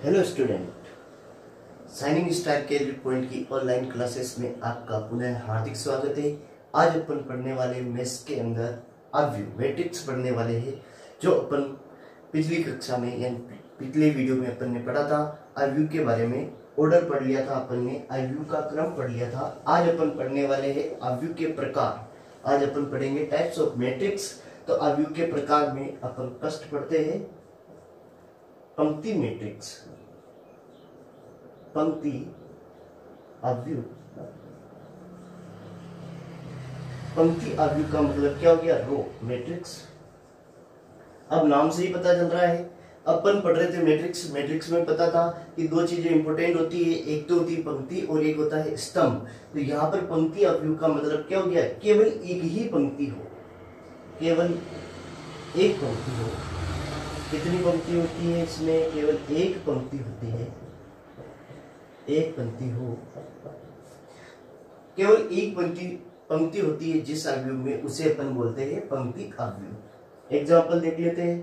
Hello student, shining star career point की online classes में आपका पुनः हार्दिक स्वागत है। आज अपन पढ़ने वाले मैथ्स के अंदर अव्यू मैट्रिक्स पढ़ने वाले हैं, जो अपन पिछली कक्षा में या पिछले वीडियो में अपन ने पढ़ा था। अव्यू के बारे में ऑर्डर पढ़ लिया था अपन ने, अव्यू का क्रम पढ़ लिया था। आज अपन पढ़ने वाले हैं अव्यू के प्रकार। आज अपन पढ़ेंगे टाइप्स ऑफ मैट्रिक्स। तो अव्यू के प्रकार में अपन फर्स्ट पढ़ते हैं पंक्ति मैट्रिक्स। पंक्ति अव्यू। पंक्ति अव्यू का मतलब क्या हो गया? Row matrix. अब नाम से ही पता चल रहा है, अपन पढ़ रहे थे मैट्रिक्स। मैट्रिक्स में पता था कि दो चीजें इंपॉर्टेंट होती है, एक तो होती है पंक्ति और एक होता है स्तंभ। तो यहाँ पर पंक्ति अव्यू का मतलब क्या हो गया? केवल एक ही पंक्ति हो, केवल एक पंक्ति हो। कितनी पंक्ति होती है इसमें? केवल एक पंक्ति होती है, एक पंक्ति हो, केवल एक पंक्ति होती है जिस अव्यू में, उसे अपन बोलते हैं पंक्ति अव्यू। एग्जाम्पल देख लेते हैं।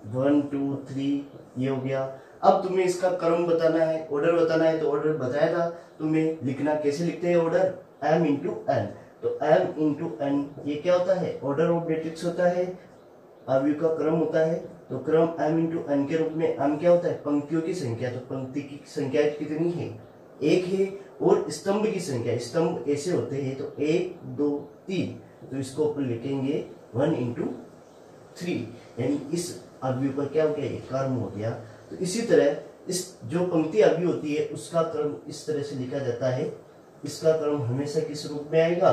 1 2 3 ये हो गया। अब तुम्हें इसका क्रम बताना है, ऑर्डर बताना है। तो ऑर्डर बताया था तुम्हें, लिखना कैसे लिखते हैं ऑर्डर? m into n. तो m इंटू एन ये क्या होता है? ऑर्डर ऑफ मैट्रिक्स होता है, अव्यू का क्रम होता है। तो क्रम m इंटू एन के रूप में m क्या होता है? पंक्तियों की संख्या। तो पंक्ति की संख्या कितनी है? एक है। और स्तंभ की संख्या, स्तंभ ऐसे होते हैं, तो 1 2 3। तो इसको अपन लिखेंगे 1 इंटू 3, यानी इस अव्यू पर क्या हो गया? एक क्रम हो गया। तो इसी तरह इस जो पंक्ति अव्यू होती है उसका क्रम इस तरह से लिखा जाता है। इसका क्रम हमेशा किस रूप में आएगा?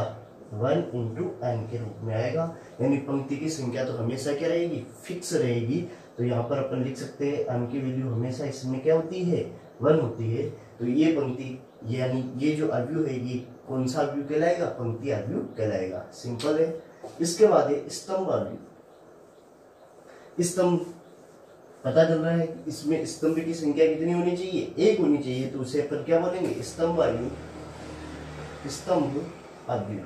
1 इंटू एन के रूप में आएगा। यानी पंक्ति की संख्या तो हमेशा क्या रहेगी? फिक्स रहेगी। तो यहाँ पर अपन लिख सकते हैं एन की वैल्यू हमेशा इसमें क्या होती है? 1 होती है। तो ये पंक्ति यानी ये जो अव्यू है, ये कौन सा अव्यू कहलाएगा? पंक्ति अव्यू कहलाएगा। सिंपल है। इसके बाद है स्तंभ अव्यू। स्तंभ पता चल रहा है कि इसमें स्तंभ की संख्या कितनी होनी चाहिए? एक होनी चाहिए। तो उसे अपन क्या बोलेंगे? स्तंभ अव्यू। स्तंभ अव्यू।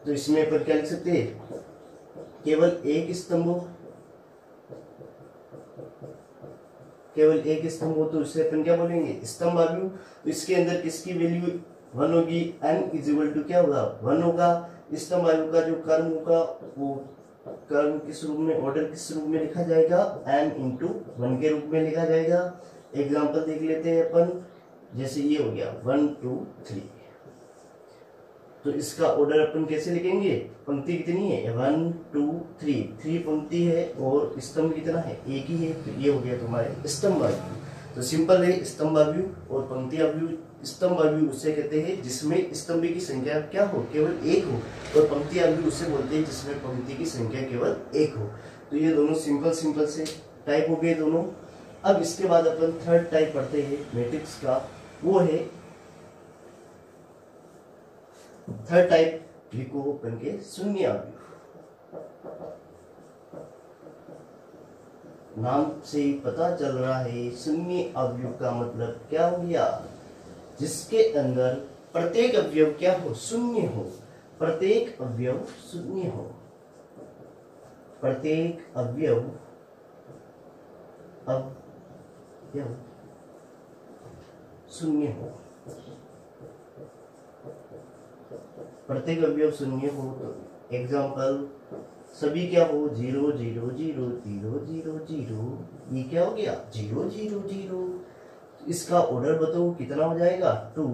तो इसमें अपन क्या लिख सकते हैं? केवल एक स्तंभ हो, केवल एक स्तंभ हो, तो उससे अपन क्या बोलेंगे? स्तंभ अव्यू। तो इसके अंदर किसकी वैल्यू 1 होगी? n इज इक्वल टू क्या होगा? 1 होगा। स्तंभ अव्यू का जो कर्म होगा वो कर्म किस रूप में, ऑर्डर किस रूप में लिखा जाएगा? n इंटू 1 के रूप में लिखा जाएगा। एग्जाम्पल देख लेते हैं अपन। जैसे ये हो गया 1 2 3। तो इसका ऑर्डर अपन कैसे लिखेंगे? पंक्ति कितनी है? 1 2 3, 3 पंक्ति है और स्तंभ कितना है? एक ही है। तो ये हो गया तुम्हारे स्तंभ अव्यू। तो सिंपल है स्तंभ अव्यू और पंक्ति अव्यू। स्तंभ अव्यू उससे कहते हैं जिसमें स्तंभ की संख्या क्या हो? केवल एक हो। और पंक्ति अव्यू उससे बोलते हैं जिसमें पंक्ति की संख्या केवल एक हो। तो ये दोनों सिंपल से टाइप हो गए दोनों। अब इसके बाद अपन थर्ड टाइप पढ़ते हैं मैट्रिक्स का, वो है थर्ड टाइप लिखो अपन के शून्य अव्यू। नाम से ही पता चल रहा है शून्य अव्यू का मतलब क्या हो गया? जिसके अंदर प्रत्येक अवयव क्या हो? शून्य हो। प्रत्येक अवयव शून्य हो। प्रत्येक अवयव शून्य हो। प्रत्येक अवयव शून्य हो। तो एग्जाम्पल सभी क्या हो? 0 0 0 0 0 0। ये क्या हो गया? 0 0 0। इसका ऑर्डर बताओ कितना हो जाएगा? 2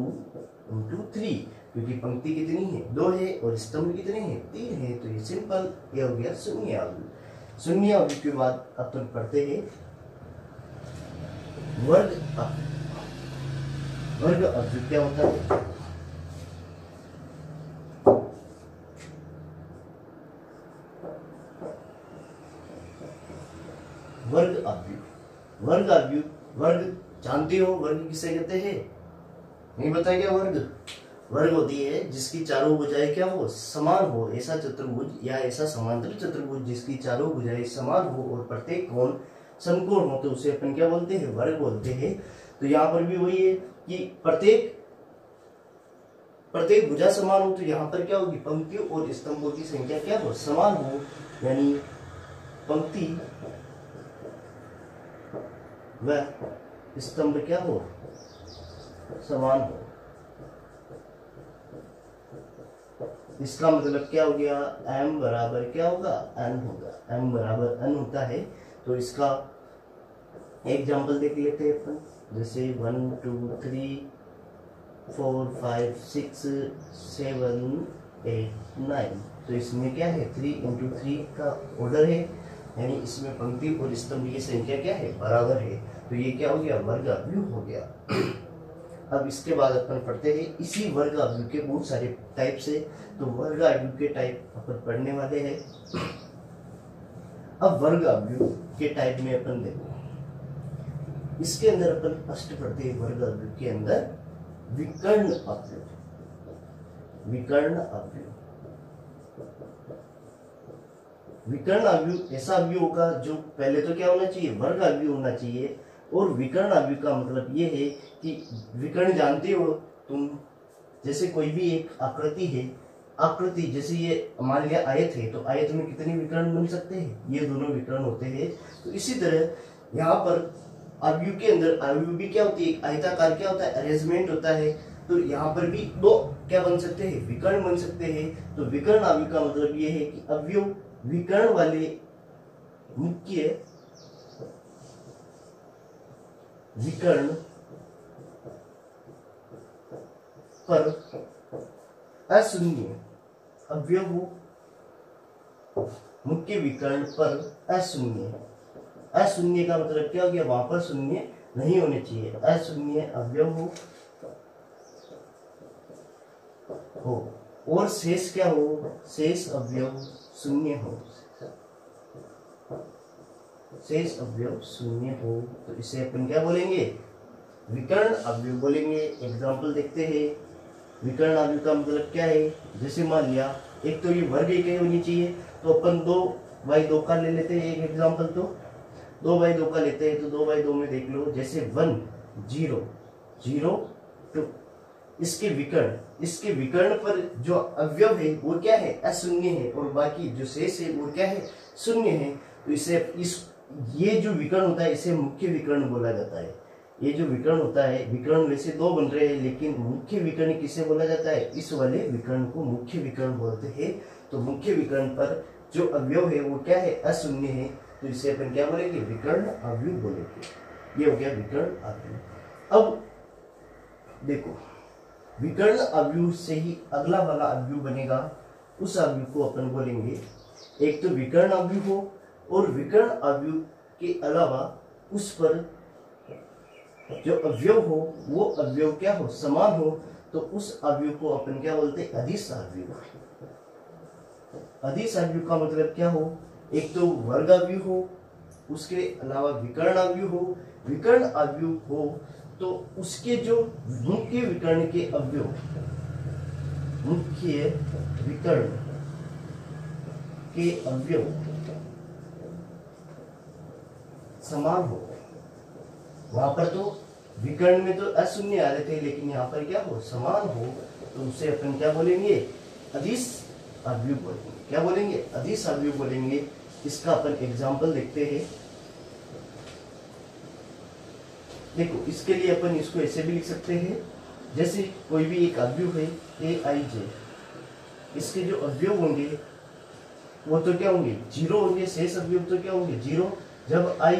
इंटू 3, क्योंकि पंक्ति कितनी है? 2 है और स्तंभ कितने हैं? 3 है। तो ये सिंपल ये हो गया शून्य अव्यू। शून्य अव्यू के बाद अपन पढ़ते हैं वर्ग अव्यू। वर्ग अव्यू क्या होता है? वर्ग अव्यू। वर्ग अव्यू, वर्ग जानते हो वर्ग किसे कहते हैं? नहीं बताएगा? वर्ग होती है जिसकी चारों भुजाएं क्या हो? समान हो। ऐसा चतुर्भुज या ऐसा समांतर चतुर्भुज जिसकी चारों भुजाएं समान हो और प्रत्येक कोण समकोण हो, तो उसे अपन क्या बोलते हैं? वर्ग बोलते हैं। तो यहाँ पर भी वही है कि प्रत्येक भुजा समान हो। तो यहाँ पर क्या होगी? पंक्तियों और स्तंभों की संख्या क्या हो? समान हो। यानी पंक्ति वह स्तंभ क्या हो, समान हो। इसका मतलब क्या हो गया, m बराबर क्या होगा, n होगा। m बराबर n होता है। तो इसका एग्जाम्पल देख लेते हैं अपन, जैसे 1 2 3 4 5 6 7 8 9। तो इसमें क्या है, 3 × 3 का ऑर्डर है, यानी इसमें पंक्ति और स्तंभ की संख्या क्या है, बराबर है। तो ये क्या हो गया, वर्ग अवयव हो गया। अब इसके बाद अपन पढ़ते हैं इसी वर्ग अवयव के बहुत सारे टाइप से। तो वर्ग अवयव के टाइप अपन पढ़ने वाले हैं। अब वर्ग अवयव के टाइप में अपन देखो, इसके अंदर अपन फर्स्ट पढ़ते हैं वर्ग अवयव के अंदर विकर्ण अवयव। विकर्ण अवयव, विकर्ण अवयव ऐसा अवयव होगा जो पहले तो क्या होना चाहिए, वर्ग अवयव होना चाहिए। और विकर्ण अवयव का मतलब ये है कि विकर्ण जानते हो तुम, जैसे कोई भी एक आकृति है, आकृति जैसे ये मान लिया आयत है, तो आयत में कितने विकर्ण बन सकते हैं, ये दोनों विकर्ण होते हैं। तो इसी तरह यहाँ पर अवयव के अंदर अवयव भी क्या होती है, आयताकार क्या होता है, अरेंजमेंट होता है। तो यहाँ पर भी दो क्या बन सकते हैं, विकर्ण बन सकते हैं। तो विकर्ण अवयव का मतलब ये है कि अवयव विकर्ण वाले मुख्य विकर्ण पर अशून्य अवयव हो, मुख्य विकर्ण पर अशून्य। अशून्य का मतलब क्या हो गया, वहां पर शून्य नहीं होने चाहिए, अशून्य अवयव हो और शेष क्या हो, शेष अवयव शून्य हो, शेष अवयव शून्य हो। तो इसे अपन क्या बोलेंगे, विकर्ण अवयव बोलेंगे। एग्जाम्पल देखते हैं, विकर्ण अवयव का मतलब क्या है। जैसे मान लिया एक तो ये वर्ग इकाई होनी चाहिए, तो अपन 2/2 का ले लेते हैं। एक एग्जाम्पल तो 2/2 का लेते हैं। तो 2/2 में देख लो, जैसे 1 0 0 2, इसके विकर्ण पर जो अवयव है वो क्या है, अशून्य है, और बाकी जो शेष है वो क्या है, शून्य है। तो इसे ये जो विकर्ण होता है इसे मुख्य विकर्ण बोला जाता है। ये जो विकर्ण होता है, विकर्ण वैसे 2 बन रहे हैं, लेकिन मुख्य विकर्ण किसे बोला जाता है, इस वाले विकर्ण को मुख्य विकर्ण बोलते हैं। तो मुख्य विकर्ण पर जो अवयव है वो क्या है, अशून्य है। तो इसे अपन क्या बोलेंगे, विकर्ण अवयव बोलेंगे। ये हो गया विकर्ण अवयव। अब देखो, विकर्ण अवयव से ही अगला वाला अवयव बनेगा, उस अवयव को अपन बोलेंगे, एक तो विकर्ण अवयव हो, और विकर्ण अवयव के अलावा उस पर जो अवयव हो वो अवयव क्या हो, समान हो। तो उस अवयव को अपन क्या बोलते हैं, अदिश अवयव। अदिश अवयव का मतलब क्या हो, एक तो वर्ग अवयव हो, उसके अलावा विकर्ण अवयव हो। विकर्ण अवयव हो तो उसके जो मुख्य विकर्ण के अवयव, मुख्य विकर्ण के अवयव समान हो। वहां पर तो विकर्ण में तो अशून्य आ रहे थे, लेकिन यहाँ पर क्या हो, समान हो। तो उसे अपन क्या बोलेंगे, अदिश अवयव बोलेंगे। क्या बोलेंगे, अदिश अवयव बोलेंगे। इसका अपन एग्जाम्पल देखते हैं। देखो, इसके लिए अपन इसको ऐसे भी लिख सकते हैं, जैसे कोई भी एक अवयव है aij, इसके जो अवयव होंगे वो तो क्या होंगे, 0 होंगे। शेष अवयव तो क्या होंगे, 0। जब i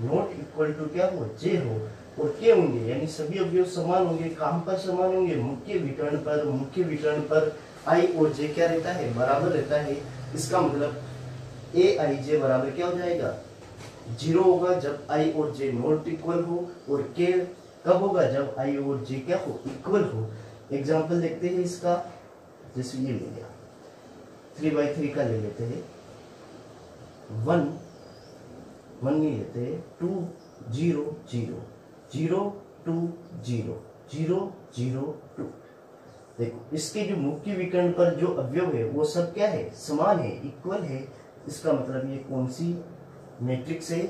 नॉट इक्वल टू क्या हो, j हो, और k होंगे, यानी सभी अवयव समान होंगे। कहां पर समान होंगे, मुख्य विकर्ण पर। मुख्य विकर्ण पर i और j क्या रहता है, बराबर रहता है। इसका मतलब aij बराबर क्या हो जाएगा, 0 होगा जब i और j नॉट इक्वल हो, और k कब होगा, जब i और j क्या हो, इक्वल हो। एग्जाम्पल देखते हैं इसका, जैसे ये ले लिया 3/3 का ले लेते हैं। 1 नहीं लेते, 2 0 0 0 2 0 0 0 2। देखो, इसके जो मुख्य विकर्ण पर जो अवयव है वो सब क्या है, समान है, इक्वल है। इसका मतलब ये कौन सी मैट्रिक्स है,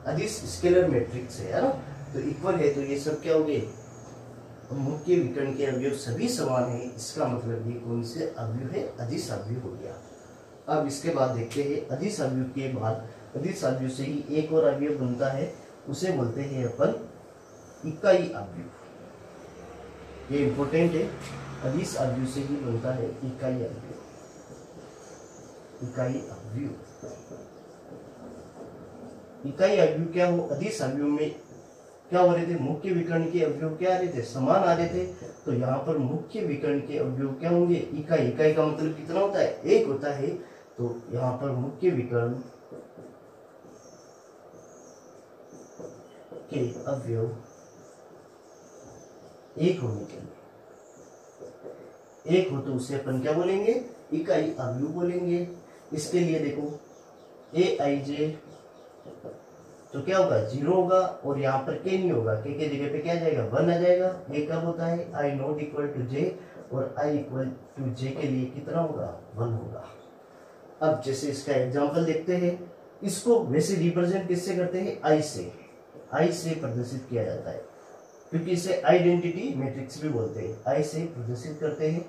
अदिश स्केलर मैट्रिक्स है ना। तो इक्वल है, तो ये सब क्या हो गए, मुख्य विकर्ण के अवयव सभी समान है। इसका मतलब ये कौन से अवयव है, अदिश अवयव हो गया। अब इसके बाद देखते हैं, अदिश अवयव के बाद, अदिश अवयव से ही एक और अवयव बनता है, उसे बोलते हैं अपन इकाई अवयव। ये इंपॉर्टेंट है, अदिश अवयव से ही बनता है इकाई अवयव। इकाई अवयव, इकाई अवयव क्या हो, अदिश अवयव में क्या हो रहे थे, मुख्य विकर्ण के अवयव क्या आ रहे थे, समान आ रहे थे। तो यहाँ पर मुख्य विकर्ण के अवयव क्या होंगे, इकाई। इकाई का मतलब कितना होता है, एक होता है। तो यहाँ पर मुख्य विकर्ण के अवयव एक होने के लिए, एक हो तो उसे अपन क्या बोलेंगे, इकाई अवयव बोलेंगे। इसके लिए देखो ए आई जे, तो क्या होगा, 0 होगा, और यहाँ पर के नहीं होगा, के जगह पे क्या आ जाएगा, 1 आ जाएगा। ये कब होता है, आई नॉट इक्वल टू जे, और आई इक्वल टू जे के लिए कितना होगा, 1 होगा। अब जैसे इसका एग्जांपल देखते हैं, इसको वैसे रिप्रेजेंट किससे करते हैं, आई से, आई से प्रदर्शित किया जाता है, क्योंकि इसे आइडेंटिटी मैट्रिक्स भी बोलते हैं। आई से प्रदर्शित करते हैं,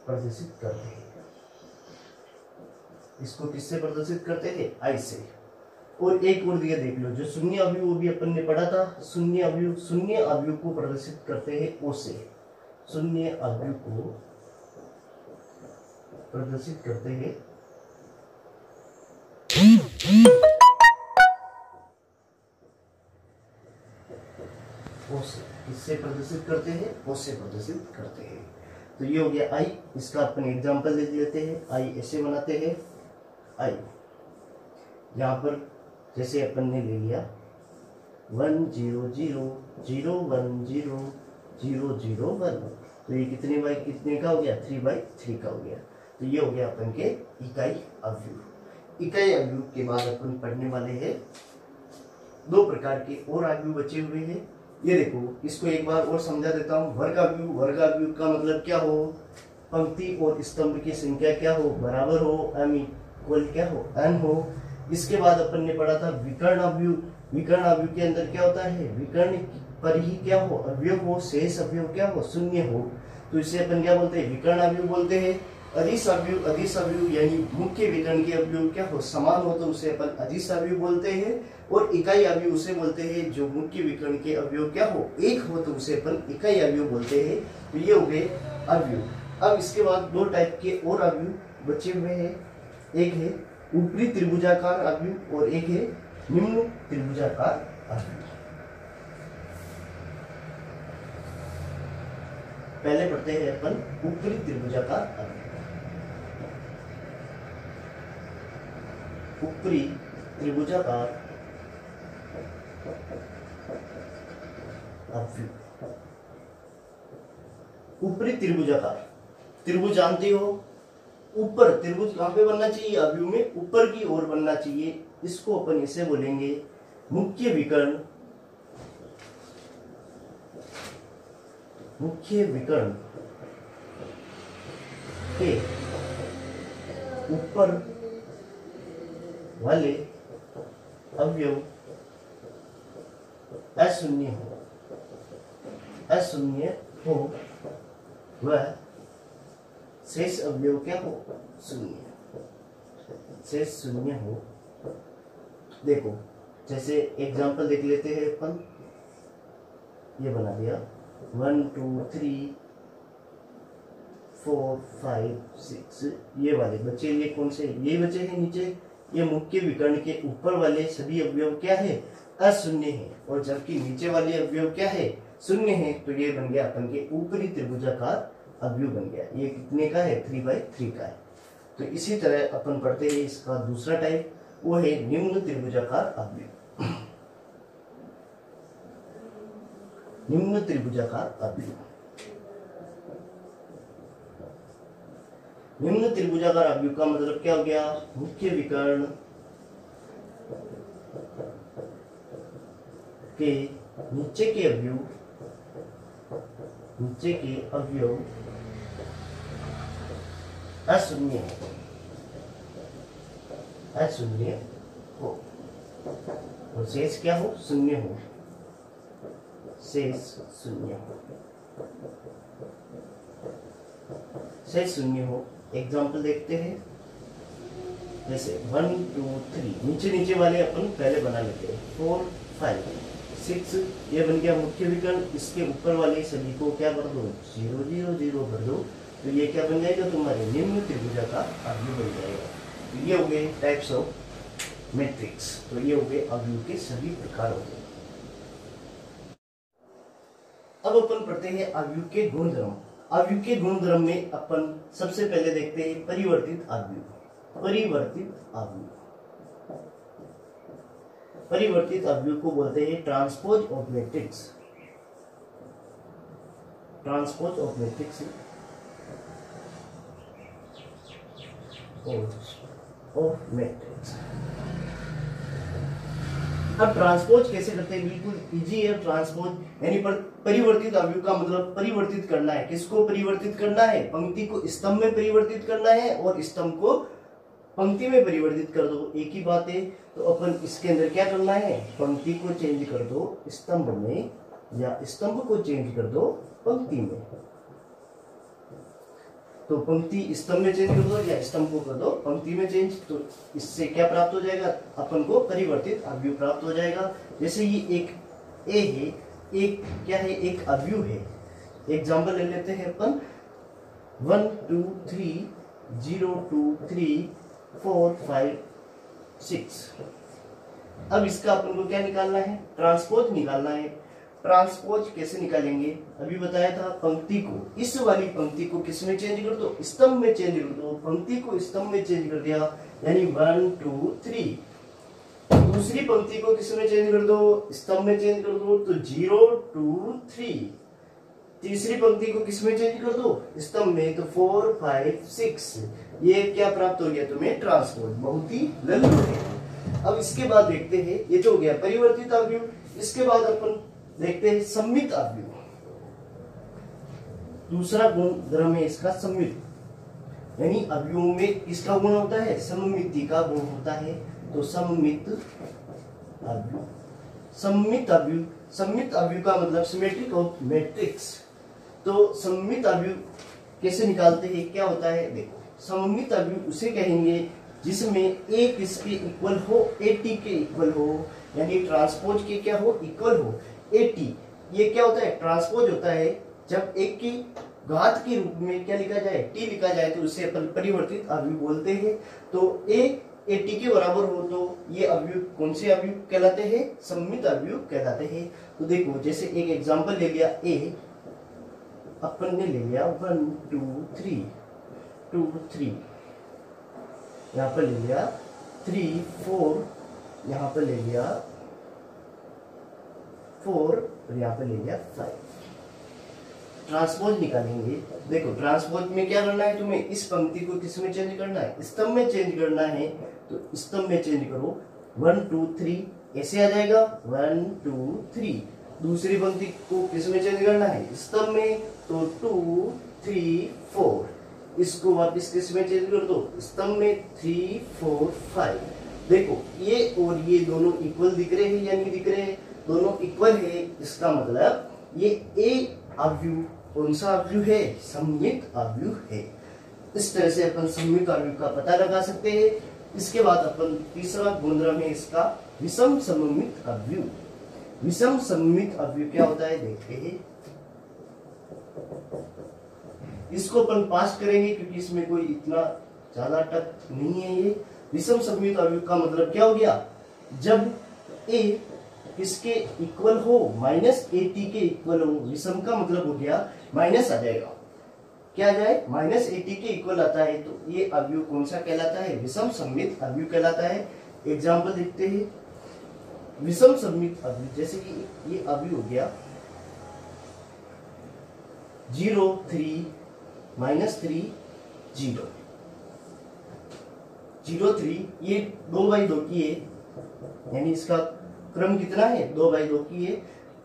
प्रदर्शित करते हैं। इसको किससे प्रदर्शित करते हैं, आई से। और एक और दिया देख लो, जो शून्य अवयव वो भी अपन ने पढ़ा था, शून्य अवयव, शून्य अवयव को प्रदर्शित करते हैं ओ से। शून्य अवयव को प्रदर्शित करते हैं ओ से। किससे प्रदर्शित करते हैं, ओ से प्रदर्शित करते हैं। तो ये हो गया आई। इसका अपन एग्जांपल दे देते हैं। आई ऐसे बनाते हैं, आई यहाँ पर जैसे अपन ने ले लिया 1 0 0 0 1 0 0 0 1, तो ये कितने बाई कितने का हो गया, 3/3 का हो गया। तो ये हो गया अपन के इकाई अवयव। इकाई अवयव के बाद अपन पढ़ने वाले हैं 2 प्रकार के और अवयव बचे हुए हैं। ये देखो, इसको एक बार और समझा देता हूँ। वर्ग अवयव, वर्ग अवयव का मतलब क्या हो, पंक्ति और स्तंभ की संख्या क्या हो, बराबर हो, m इक्वल क्या हो, n हो। इसके बाद अपन ने पढ़ा था विकर्ण अवयव। विकर्ण अवयव के अंदर क्या होता है, विकर्ण पर ही क्या हो, अवयव हो, शेष अवयव क्या हो, शून्य हो। तो इसे अपन क्या बोलते हैं, विकर्ण अवयव बोलते हैं। अदिश अवयव, अदिश अवयव यानी मुख्य विकर्ण के अवयव क्या हो, समान हो, तो उसे अपन अदिश अवयव बोलते हैं। और इकाई अवयव उसे बोलते हैं जो मुख्य विकर्ण के अवयव क्या हो, एक हो, तो उसे अपन इकाई अवयव बोलते हैं। तो ये हो गए अवयव। अब इसके बाद 2 टाइप के और अवयव बचे हुए हैं। एक है ऊपरी त्रिभुजाकार अवयव और एक है निम्न त्रिभुजाकार अवयव। पहले पढ़ते हैं अपन ऊपरी त्रिभुजाकार अवयव। ऊपरी त्रिभुजाकार अवयव। ऊपरी त्रिभुजाकार, त्रिभुज जानते हो, ऊपर त्रिभुज कहां पे बनना चाहिए, अवयव में ऊपर की ओर बनना चाहिए। इसको अपन इसे बोलेंगे मुख्य विकर्ण। मुख्य विकर्ण के ऊपर वाले अवयव अशून्य हो, अशून्य हो, वह शेष अवयव क्या हो, शून्य, शेष शून्य हो। देखो जैसे एग्जांपल देख लेते हैं अपन। ये बना दिया 1 2 3 4 5 6, ये वाले बचे, ये कौन से, ये बचे हैं नीचे। ये मुख्य विकर्ण के ऊपर वाले सभी अवयव क्या है, अशून्य है, और जबकि नीचे वाले अवयव क्या है, शून्य है। तो ये बन गया अपन के ऊपरी त्रिभुजाकार अवयव बन गया। ये कितने का है, 3/3 का है। तो इसी तरह अपन पढ़ते हैं इसका दूसरा टाइप, वो है निम्न त्रिभुजाकार अवयव। निम्न त्रिभुजाकार अवयव। निम्न त्रिभुजाकार अवयव का मतलब क्या हो गया, मुख्य विकर्ण के नीचे के अवयव, नीचे के अवयव अशून्य हो, अशून्य हो, और शेष क्या हो, शून्य हो, शेष शून्य हो, शेष शून्य हो। एग्जाम्पल देखते हैं। जैसे 1 2 3 नीचे नीचे वाले अपन पहले बना लेते हैं। 4 5 6 ये बन गया मुख्य विकर्ण। इसके ऊपर वाले सभी को क्या भर दो 0 0 0 भर दो, तो ये क्या बन जाएगा तुम्हारे निम्न त्रिभुजा का अवयव बन जाएगा। तो ये हो गए टाइप्स ऑफ मैट्रिक्स। तो ये हो गए अवयव के सभी प्रकार हो गए। अब अपन पढ़ते हैं अवयव के गुणधर्म। अवयव के गुणधर्म में अपन सबसे पहले देखते हैं परिवर्तित अवयव। परिवर्तित अवयव, परिवर्तित अवयव को बोलते हैं transpose of matrix. Transpose of matrix of matrix. अब ट्रांसपोज कैसे करते हैं, बिल्कुल इजी है ट्रांसपोज। यानी पर परिवर्तित अवयव का मतलब परिवर्तित करना है। किसको परिवर्तित करना है, पंक्ति को स्तंभ में परिवर्तित करना है और स्तंभ को पंक्ति में परिवर्तित कर दो, एक ही बात है। तो अपन इसके अंदर क्या करना है, पंक्ति को चेंज कर दो स्तंभ में, या स्तंभ को चेंज कर दो पंक्ति में। तो पंक्ति स्तंभ में चेंज कर दो या स्तंभ को कर दो पंक्ति में चेंज। तो इससे क्या प्राप्त हो जाएगा, अपन को परिवर्तित अवयव प्राप्त हो जाएगा। जैसे ये एक ए है, एक क्या है, एक अवयव है। एग्जाम्पल ले लेते हैं अपन 1 2 3 0 2 3 4 5 6। अब इसका अपन को क्या निकालना है, ट्रांसपोज निकालना है। ट्रांसपोज कैसे निकालेंगे, अभी बताया था। पंक्ति को, इस वाली पंक्ति को किस में चेंज कर दो, स्तंभ में चेंज कर दो। पंक्ति को स्तंभ में चेंज कर दिया, यानी 1 2 3। दूसरी पंक्ति को किस में चेंज कर दो, स्तंभ में चेंज कर दो, तो 0 2 3। तीसरी पंक्ति को किस में चेंज कर दो, स्तंभ में, तो 4 5 6। ये क्या प्राप्त हो गया तुम्हें, ट्रांसपोज। बहुत ही लघु है। अब इसके बाद देखते हैं, ये तो हो गया परिवर्तित अवयव। इसके बाद अपन देखते हैं सम्मित अवयव। दूसरा गुणधर्म है इसका सम्मित, यानी अवयवों में किसका गुण होता है, सममिति का गुण होता है। तो सम्मित अवयव, सम्मित अवयव, सम्मित अवयव का मतलब सिमेट्रिक ऑफ मैट्रिक्स। तो सम्मित अवयव कैसे निकालते हैं, क्या होता है, देखो। सममित अवयव उसे कहेंगे जिसमें ए किसके इक्वल हो, एटी के इक्वल हो, यानी ट्रांसपोज के क्या हो, इक्वल हो, एटी। ये क्या होता है, ट्रांसपोज होता है जब एक की घात के रूप में क्या लिखा जाए, टी लिखा जाए, तो उसे अपन परिवर्तित अवयव बोलते हैं। तो ए एटी के बराबर हो तो ये अवयव कौन से अवयव कहलाते हैं, सम्मित अवयव कहलाते हैं। तो देखो, जैसे एक एग्जांपल ले लिया, ए अपन ने ले लिया 1 2 3 2 3, यहाँ पर ले लिया 3 4, यहाँ पर ले लिया 4 और यहाँ पर ले लिया 5। ट्रांसपोज निकालेंगे। देखो, ट्रांसपोज में क्या करना है तुम्हें, इस पंक्ति को किस में चेंज करना है, स्तंभ में चेंज करना है। तो स्तंभ में चेंज करो, 1 2 3 ऐसे आ जाएगा, 1 2 3। दूसरी पंक्ति को किस में चेंज करना है, स्तंभ में, तो 2 3 4। इसको वापस किस में चेंज कर दो, स्तंभ में, 3 4 5। देखो, ये और ये दोनों इक्वल दिख रहे हैं या नहीं दिख रहे हैं, दोनों इक्वल है। इसका मतलब ये ए अवयव कौन सा अवयव है, सम्मित अवयव है। इस तरह से अपन सम्मित अवयव का पता लगा सकते हैं। इसके बाद अपन तीसरा गुणधर्म है इसका विषम सममित अवयव। विषम सममित अवयव क्या होता है देखते हैं। इसको अपन पास करेंगे क्योंकि इसमें कोई इतना ज्यादा टफ नहीं है। ये विषम सममित अवयव का मतलब क्या हो गया, जब ए किसके इक्वल हो, -80 के इक्वल हो। विषम का मतलब हो गया माइनस आ जाएगा, क्या आ जाए, -80 के इक्वल आता है, तो ये अवयव कौन सा कहलाता है, विषम सममित अवयव कहलाता है। एग्जाम्पल देखते हैं विषम सममित अवयव। जैसे कि ये अवयव हो गया 0 3 -3 0 0 3, ये 2/2 की है, यानी इसका क्रम कितना है, 2/2 की है।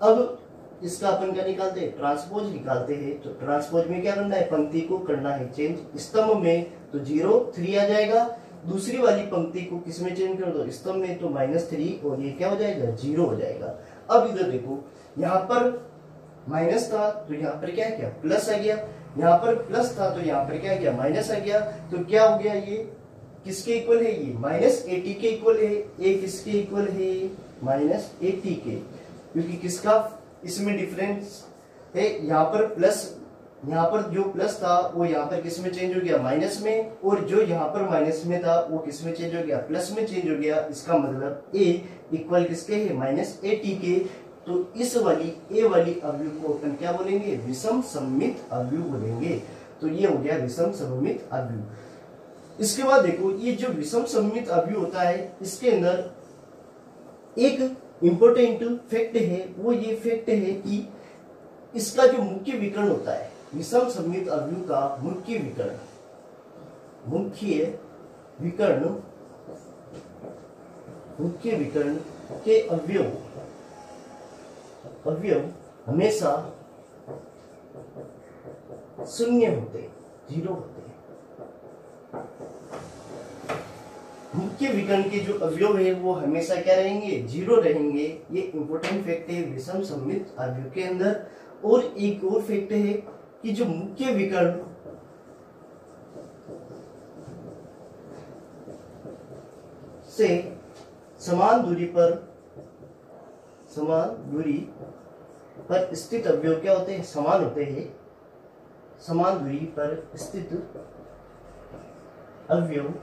अब इसका अपन क्या निकालते हैं, ट्रांसपोज निकालते हैं। तो ट्रांसपोज में क्या करना है, पंक्ति को करना है चेंज। स्तंभ में तो 0 3 आ जाएगा, दूसरी वाली पंक्ति को किस में चेंज कर दो, स्तंभ में, तो -3, और ये क्या हो जाएगा, 0 हो जाएगा। अब इधर देखो, यहाँ पर माइनस था तो यहाँ पर क्या है, प्लस आ गया। यहाँ पर प्लस था तो यहाँ पर क्या गया, माइनस आ गया। तो क्या हो गया, ये किसके इक्वल है ये, माइनस ए टी के इक्वल है। ए किसके इक्वल है, माइनस ए टी के, क्योंकि किसका इसमें डिफरेंस है, यहाँ पर प्लस, यहाँ पर जो प्लस था वो यहाँ पर किस में चेंज हो गया, माइनस में, और जो यहाँ पर माइनस में था वो किस में चेंज हो गया, प्लस में चेंज हो गया। इसका मतलब ए इक्वल किसके है, माइनस ए टी के। तो इस वाली ए वाली अवयव को अपन क्या बोलेंगे, विषम सममित अवयव बोलेंगे। तो ये हो गया विषम सममित अवयव। इसके बाद देखो ये जो विषम सममित अवयव होता है, इसके अंदर एक इंपॉर्टेंट फैक्ट है, वो ये फैक्ट है कि इसका जो मुख्य विकर्ण होता है, विषम सममित अवयव का मुख्य विकर्ण के अवयव हमेशा शून्य होते, जीरो होते। मुख्य विकर्ण के जो अवयव है वो हमेशा क्या रहेंगे, जीरो रहेंगे। ये इंपॉर्टेंट फैक्ट है विषम सममित अवयव के अंदर। और एक और फैक्ट है कि जो मुख्य विकर्ण से समान दूरी पर स्थित अवयव क्या होते हैं, समान होते हैं। समान दूरी पर स्थित अवयव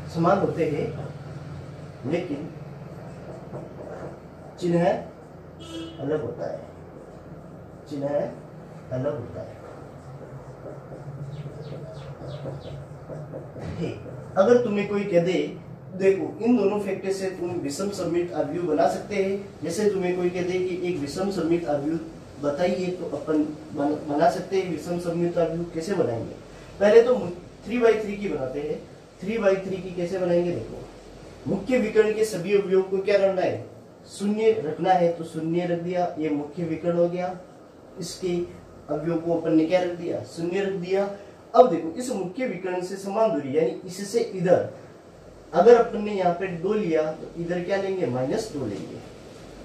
समान होते हैं, लेकिन चिन्ह अलग होता है, ठीक। अगर तुम्हें कोई कह दे, देखो इन दोनों फैक्टर से तुम विषम सममित अवयव बना सकते हैं। जैसे तुम्हें कोई कह दे कि एक विषम सममित अवयव बताइए, तो अपन बना सकते हैं विषम सममित अवयव। कैसे बनाएंगे, पहले तो 3/3 की बनाते हैं। 3/3 की कैसे बनाएंगे, देखो मुख्य विकर्ण के सभी अवयवों को क्या रखना है, शून्य रखना है, तो शून्य रख दिया, ये मुख्य विकर्ण हो गया। इसके अवयव को अपन ने क्या रख दिया, शून्य रख दिया। अब देखो इस मुख्य विकर्ण से समान दूरी, यानी इससे इधर अगर अपन ने यहाँ पे 2 लिया तो इधर क्या लेंगे, -2 लेंगे।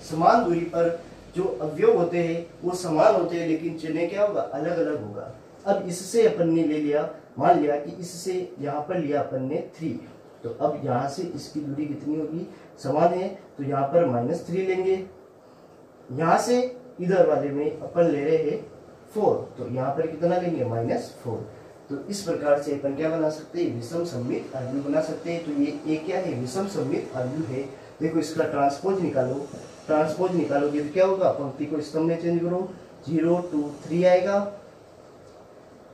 समान दूरी पर जो अवयव होते हैं वो समान होते हैं, लेकिन चिन्ह क्या होगा, अलग अलग होगा। अब इससे अपन ने ले लिया, मान लिया कि इससे यहाँ पर लिया अपन ने 3, तो अब यहाँ से इसकी दूरी कितनी होगी, समान है, तो यहाँ पर -3 लेंगे। यहाँ से इधर वाले में अपन ले रहे हैं 4, तो यहाँ पर कितना लेंगे, -4। तो इस प्रकार से अपन क्या बना सकते हैं, विषम सममित अवयव बना सकते हैं। तो ये क्या है, विषम सममित अवयव है। देखो इसका ट्रांसपोज निकालोगे तो क्या होगा, पंक्ति को स्तंभ में चेंज करो, 0 2 3 आएगा,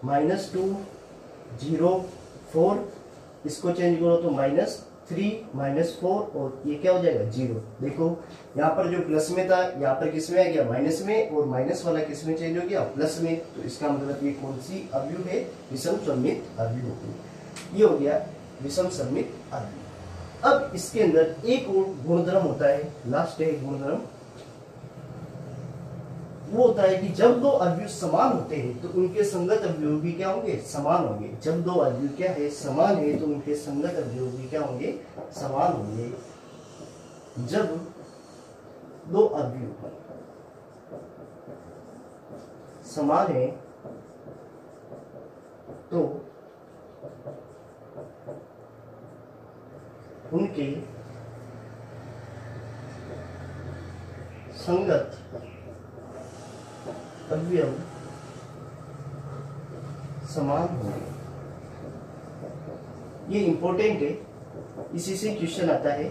-2 0 4, इसको चेंज करो तो -3 -4, और ये क्या हो जाएगा, 0। देखो यहाँ पर जो प्लस में था यहाँ पर किस में आ गया, माइनस में, और माइनस वाला किस में चेंज हो गया, प्लस में। तो इसका मतलब ये कौन सी अवयव है, विषम सममित अवयव। ये हो गया विषम सममित अवयव। अब इसके अंदर एक और गुणधर्म होता है, लास्ट है गुणधर्म, वो होता है कि जब दो अवयव समान होते हैं तो उनके संगत अवयव भी क्या होंगे, समान होंगे। जब दो अवयव क्या है, समान है, तो उनके संगत अवयव भी क्या होंगे, समान होंगे। जब दो अवयव समान है तो उनके संगत अवयव समान होंगे। ये इंपॉर्टेंट है, इसी से क्वेश्चन आता है।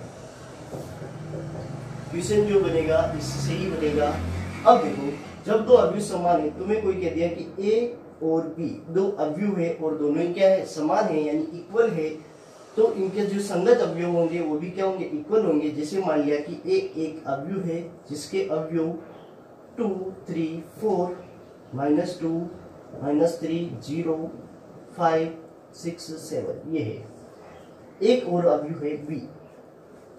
क्वेश्चन जो बनेगा इससे ही बनेगा। अब देखो जब दो अवयव समान है, तुम्हें कोई कह दिया कि ए और बी दो अवयव है और दोनों ही क्या है, समान है, यानी इक्वल है, तो इनके जो संगत अवयव होंगे वो भी क्या होंगे, इक्वल होंगे। जैसे मान लिया कि ए एक अवयव है जिसके अवयव 2 3 4 -2 -3 0 5 6 7 ये है। एक और अवयव है बी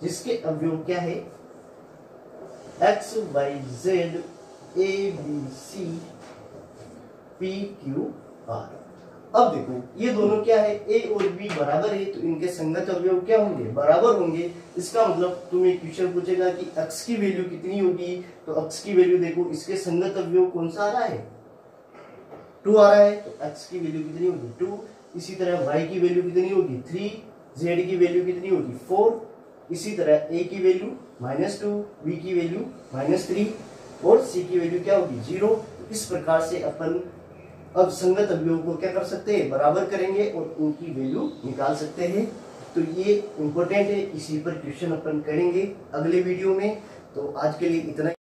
जिसके अवयव क्या है, x y z a b c p q r। अब देखो ये दोनों क्या है, a और b बराबर है, तो इनके संगत अवयव क्या होंगे, बराबर होंगे। इसका मतलब तुम्हें क्वेश्चन पूछेगा कि x की वैल्यू कितनी होगी, तो x की वैल्यू देखो इसके संगत अवयव कौन सा आ रहा है, 2 आ रहा है तो x की वैल्यू कितनी होगी 2। इसी तरह y की वैल्यू कितनी होगी 3, z की वैल्यू कितनी होगी 4, इसी तरह a की वैल्यू -2, b की वैल्यू -3 और c की वैल्यू क्या होगी 0। इस प्रकार से अपन अब संगत अवयवों को क्या कर सकते हैं, बराबर करेंगे और उनकी वैल्यू निकाल सकते हैं। तो ये इम्पोर्टेंट है, इसी पर क्वेश्चन अपन करेंगे अगले वीडियो में। तो आज के लिए इतना।